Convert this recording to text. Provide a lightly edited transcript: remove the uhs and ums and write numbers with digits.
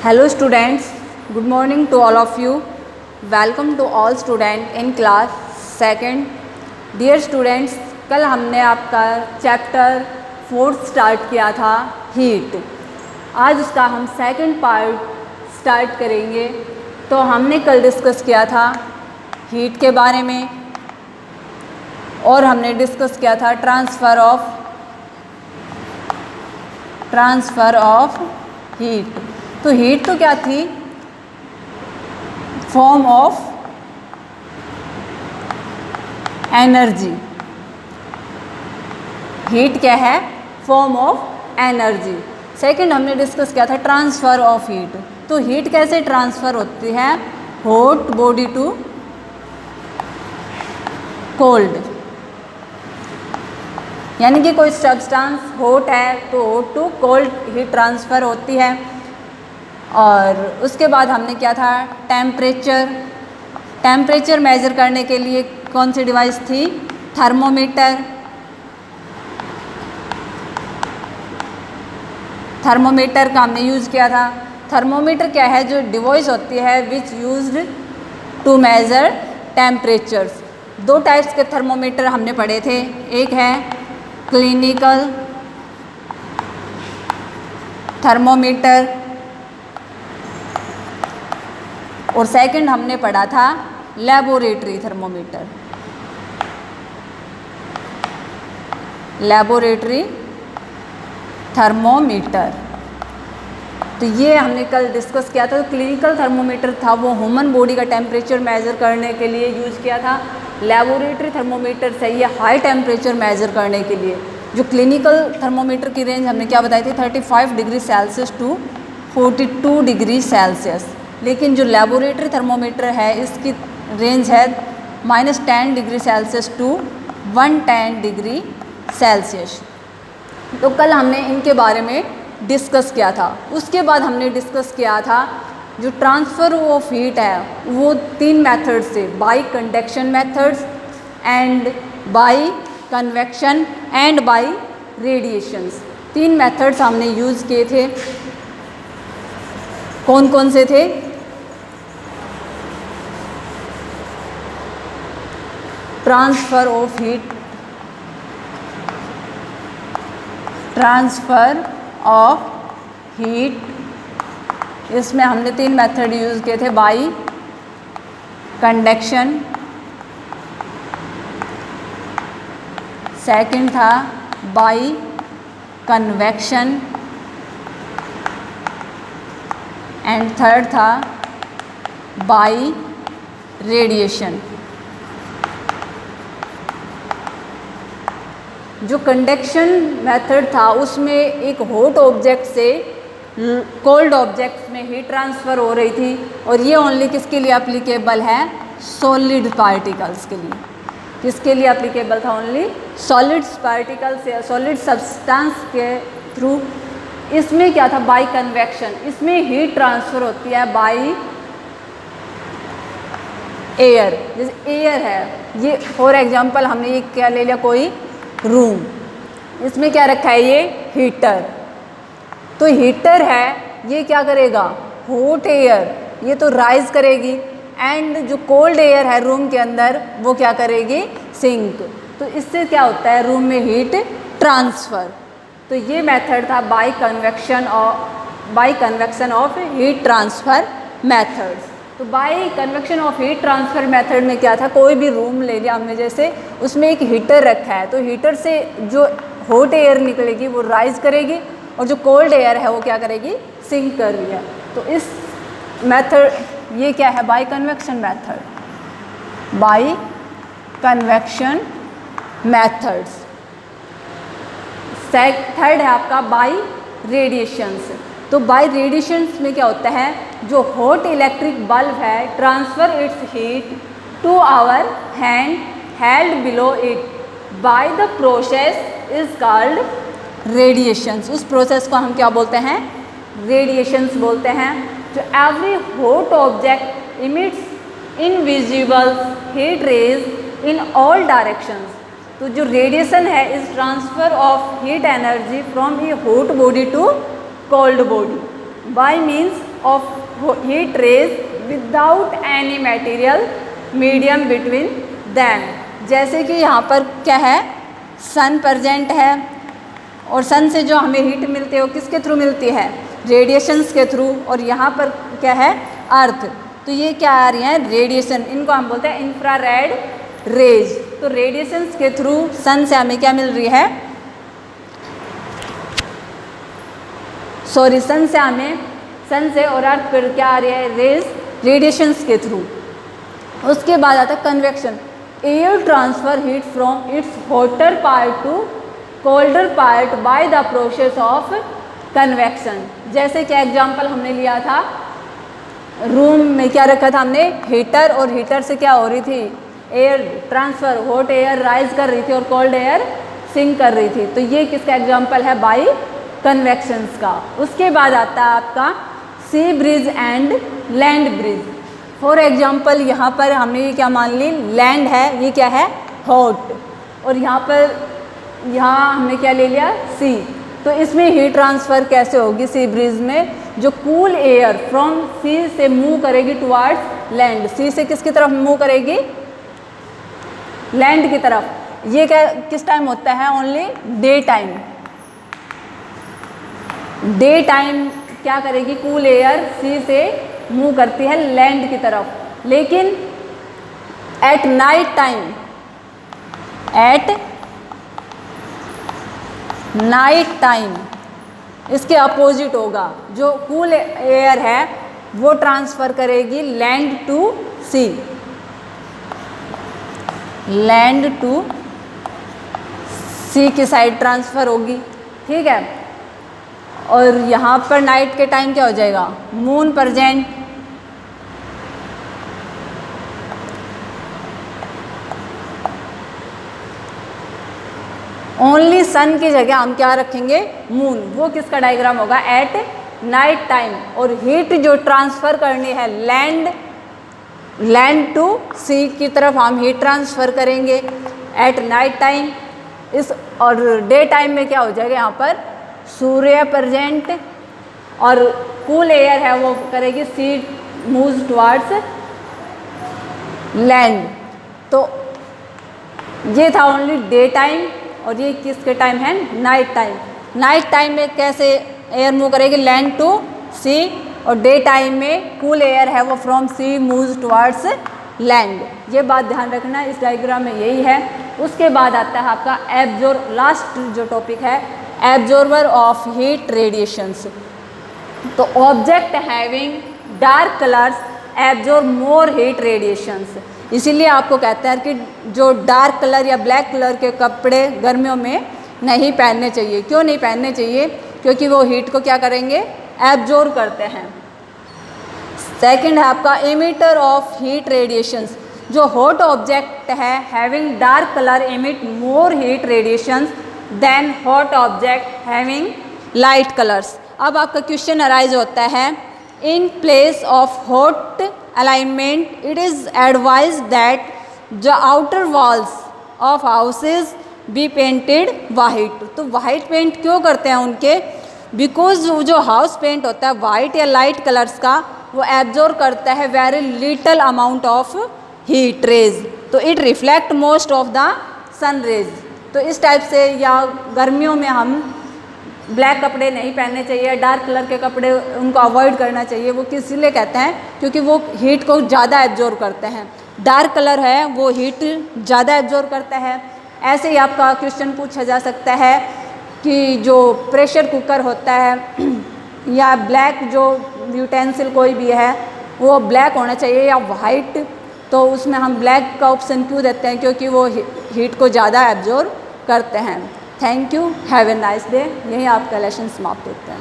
Hello students, good morning to all of you. Welcome to all students in class second. Dear students, कल हमने आपका chapter 4 start किया था heat. आज उसका हम सेकंड पार्ट स्टार्ट करेंगे। तो हमने कल डिस्कस किया था हीट के बारे में और हमने डिस्कस किया था ट्रांसफ़र ऑफ हीट। तो हीट तो क्या थी? Form of energy. हीट क्या है? Form of energy. सेकंड हमने डिस्कस किया था ट्रांसफ़र ऑफ हीट। तो हीट कैसे ट्रांसफ़र होती है? हॉट बॉडी टू कोल्ड, यानी कि कोई सब्सटेंस हॉट है तो hot to cold heat transfer होती है। और उसके बाद हमने क्या था टेम्परेचर मेज़र करने के लिए कौन सी डिवाइस थी? थर्मोमीटर का हमने यूज़ किया था। थर्मोमीटर क्या है? जो डिवाइस होती है विच यूज्ड टू मेज़र टेम्परेचर्स। दो टाइप्स के थर्मोमीटर हमने पढ़े थे, एक है क्लिनिकल थर्मोमीटर और सेकंड हमने पढ़ा था लेबोरेटरी थर्मोमीटर। तो ये हमने कल डिस्कस किया था। तो क्लिनिकल थर्मोमीटर था वो ह्यूमन बॉडी का टेम्परेचर मेज़र करने के लिए यूज़ किया था। लेबोरेटरी थर्मोमीटर सही है हाई टेम्परेचर मेज़र करने के लिए। जो क्लिनिकल थर्मोमीटर की रेंज हमने क्या बताई थी? 35 degree Celsius to 42 degree Celsius. लेकिन जो लेबोरेटरी थर्मोमीटर है इसकी रेंज है -10 degree Celsius to 110 degree Celsius. तो कल हमने इनके बारे में डिस्कस किया था। उसके बाद हमने डिस्कस किया था जो ट्रांसफ़र ऑफ हीट है वो 3 मेथड से, by conduction methods and by convection and by radiations. 3 methods हमने यूज़ किए थे। कौन कौन से थे? ट्रांसफ़र ऑफ हीट, इसमें हमने 3 मेथड यूज़ किए थे, बाय कंडक्शन, सेकंड था बाय कन्वेक्शन एंड थर्ड था बाय रेडिएशन। जो कंडक्शन मेथड था उसमें एक हॉट ऑब्जेक्ट से कोल्ड ऑब्जेक्ट में हीट ट्रांसफ़र हो रही थी और ये ओनली किसके लिए एप्लीकेबल है? सॉलिड पार्टिकल्स के लिए। किसके लिए एप्लीकेबल था? ओनली सॉलिड पार्टिकल्स या सॉलिड सब्सटेंस के थ्रू। इसमें क्या था? By convection. इसमें हीट ट्रांसफ़र होती है बाय एयर। जैसे एयर है, ये फॉर एग्जांपल हमने ये क्या ले लिया, कोई रूम, इसमें क्या रखा है? ये हीटर। तो हीटर है, ये क्या करेगा? हॉट एयर ये तो राइज करेगी एंड जो कोल्ड एयर है रूम के अंदर वो क्या करेगी? सिंक। तो इससे क्या होता है? रूम में हीट ट्रांसफ़र। तो ये मेथड था by convection of heat transfer methods. तो by convection of heat transfer method में क्या था? कोई भी रूम ले लिया हमने, जैसे उसमें एक हीटर रखा है तो हीटर से जो हॉट एयर निकलेगी वो राइज करेगी और जो कोल्ड एयर है वो क्या करेगी? सिंक कर रही है। तो इस मेथड, ये क्या है? By convection method. By convection methods. Third है आपका बाय रेडिएशंस। तो बाय रेडिएशंस में क्या होता है? जो हॉट इलेक्ट्रिक बल्ब है transfer its heat to our hand held below it by the process is called radiations. उस प्रोसेस को हम क्या बोलते हैं? रेडिएशंस बोलते हैं। जो every hot object emits invisible heat rays in all directions. तो जो रेडिएशन है is transfer of heat energy from a hot body to cold body by means of heat rays without any material medium between them. जैसे कि यहाँ पर क्या है, सन present है और सन से जो हमें हीट मिलती है वो किसके थ्रू मिलती है, रेडिएशंस के थ्रू। और यहाँ पर क्या है, अर्थ, तो ये क्या आ रही है, रेडिएशन, इनको हम बोलते हैं इंफ्रारेड रेज। तो रेडिएशंस के थ्रू सन से हमें क्या मिल रही है, सॉरी सन से हमें, सन से और अर्थ पर क्या आ रही है, रेज, रेडिएशंस के थ्रू। उसके बाद आता है convection, air transfer heat from its hotter part two colder part by the process of convection. जैसे कि एग्जांपल हमने लिया था, रूम में क्या रखा था हमने, हीटर, और हीटर से क्या हो रही थी, air transfer, hot air rise कर रही थी और कोल्ड एयर सिंक कर रही थी। तो ये किसका एग्जांपल है, बाय कन्वेक्शंस का। उसके बाद आता है आपका sea bridge and land bridge. For example यहाँ पर हमने ये क्या मान ली, लैंड है, ये क्या है, हॉट, और यहाँ पर, यहाँ हमने क्या ले लिया, सी। तो इसमें हीट ट्रांसफ़र कैसे होगी, सी ब्रिज में, जो कूल एयर फ्रॉम सी से मूव करेगी टुवार्ड्स लैंड, सी से किसकी तरफ मूव करेगी, लैंड की तरफ। ये क्या किस टाइम होता है, only day time. Day time क्या करेगी, कूल एयर सी से मूव करती है लैंड की तरफ। लेकिन at night time, at night time इसके अपोजिट होगा, जो कूल एयर है वो ट्रांसफ़र करेगी land to sea, land to sea की साइड ट्रांसफ़र होगी, ठीक है। और यहाँ पर नाइट के टाइम क्या हो जाएगा, मून प्रेजेंट, ओनली सन की जगह हम क्या रखेंगे, मून। वो किसका डायग्राम होगा, एट नाइट टाइम। और हीट जो ट्रांसफ़र करनी है लैंड टू सी की तरफ हम हीट ट्रांसफ़र करेंगे एट नाइट टाइम। इस और डे टाइम में क्या हो जाएगा, यहाँ पर सूर्य प्रेजेंट और कूल एयर है वो करेगी सी मूव्स टुवार्ड्स लैंड। तो ये था ओनली डे टाइम, और ये किसके टाइम है, नाइट टाइम। नाइट टाइम में कैसे एयर मूव करेगी, लैंड टू सी, और डे टाइम में कूल एयर है वो from sea moves towards land. ये बात ध्यान रखना, इस डायग्राम में यही है। उसके बाद आता है आपका एब्जॉर्ब, लास्ट जो टॉपिक है, एब्जॉर्बर ऑफ हीट रेडिएशंस। तो object having dark colours absorb मोर हीट रेडिएशंस। इसीलिए आपको कहते हैं कि जो डार्क कलर या ब्लैक कलर के कपड़े गर्मियों में नहीं पहनने चाहिए। क्यों नहीं पहनने चाहिए, क्योंकि वो हीट को क्या करेंगे, एब्जॉर्ब करते हैं। सेकंड है आपका एमिटर ऑफ हीट रेडिएशंस। जो हॉट ऑब्जेक्ट है having dark colour emit more heat radiations than hot object having light colours. अब आपका क्वेश्चन अराइज होता है, in place of hot alignment it is advised that the outer walls of houses be painted white। तो white paint क्यों करते हैं उनके, because जो हाउस पेंट होता है वाइट या लाइट कलर्स का, वो एब्जॉर्ब करता है very little amount of heat rays, so it reflect most of the sun rays. तो इस टाइप से, या गर्मियों में हम ब्लैक कपड़े नहीं पहनने चाहिए, डार्क कलर के कपड़े उनको अवॉइड करना चाहिए। वो किस लिए कहते हैं, क्योंकि वो हीट को ज़्यादा एब्जॉर्ब करते हैं। डार्क कलर है वो हीट ज़्यादा एब्जॉर्ब करता है। ऐसे ही आपका क्वेश्चन पूछा जा सकता है कि जो प्रेशर कुकर होता है या ब्लैक जो यूटेंसिल कोई भी है वो ब्लैक होना चाहिए या वाइट, तो उसमें हम ब्लैक का ऑप्शन क्यों देते हैं, क्योंकि वो हीट को ज़्यादा एब्जॉर्ब करते हैं। Thank you, have a nice day. यही आपका लेसन समाप्त होता है।